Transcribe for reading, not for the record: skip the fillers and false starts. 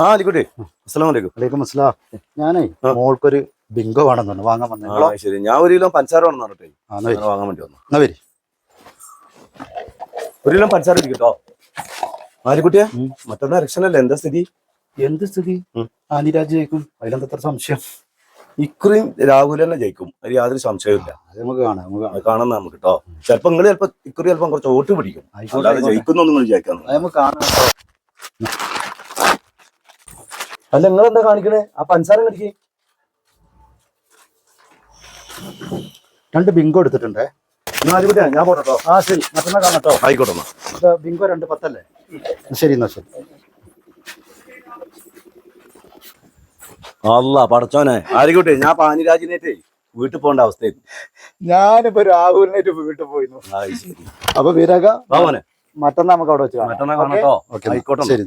ആ ആയിക്കോട്ടെ. അസ്സലാമു അലൈക്കും. വലൈക്കും അസ്സലാം. ഞാനേ മോൾക്കൊരു ബിങ്കോ വേണമെന്നുണ്ട്, വാങ്ങാൻ വന്നോ? ശരി, ഞാൻ 1 കിലോ പഞ്ചസാര വേണം പറഞ്ഞിട്ടേ വാങ്ങാൻ വേണ്ടി വന്നു. എന്നാ വരി. 1 കിലോ പഞ്ചസാര ഇരിക്കട്ടോ. ആലിക്കുട്ടിയെ, മറ്റന്നാ ഇലക്ഷനല്ലേ, എന്താ സ്ഥിതി? എന്ത് സ്ഥിതി? ആനിരാജ് ജയിക്കും, അതിലെന്താ സംശയം? ഇക്കുറിയും രാഹുൽ തന്നെ ജയിക്കും, അതിൽ യാതൊരു സംശയമില്ല. അത് നമുക്ക് കാണാം നമുക്ക് കേട്ടോ. ചിലപ്പോ നിങ്ങൾ ഇക്കുറി ചിലപ്പോ കുറച്ച് വോട്ട് പിടിക്കും, അല്ലാതെ ജയിക്കുന്നൊന്നും നിങ്ങൾ വിചാരിക്കാൻ. അല്ല, നിങ്ങൾ എന്താ കാണിക്കണേ? ആ പഞ്ചസാര കടിക്കേ. 2 ബിങ്കോ എടുത്തിട്ടുണ്ടേ. ആലിക്കുട്ടിയാ, ഞാൻ പോട്ടോ. ആ ശരി, മറ്റന്നാ കാണട്ടോ. ആയിക്കോട്ടെ. ബിങ്കോ 2 10 ശരി. എന്നാ ശരി. അല്ല പടച്ചോനെ, ആയിക്കോട്ടെ. ഞാൻ പാനിരാജിനേറ്റേ വീട്ടിൽ പോകേണ്ട അവസ്ഥയായിരുന്നു. ഞാനിപ്പോ രാഹുലിനായിട്ട് വീട്ടിൽ പോയിരുന്നു. ശരി. അപ്പൊ വീരാക മോനെ, മറ്റന്നാ നമുക്ക് അവിടെ വെച്ച് മറ്റന്നാ കാണട്ടോ. ആയിക്കോട്ടെ. ശരി.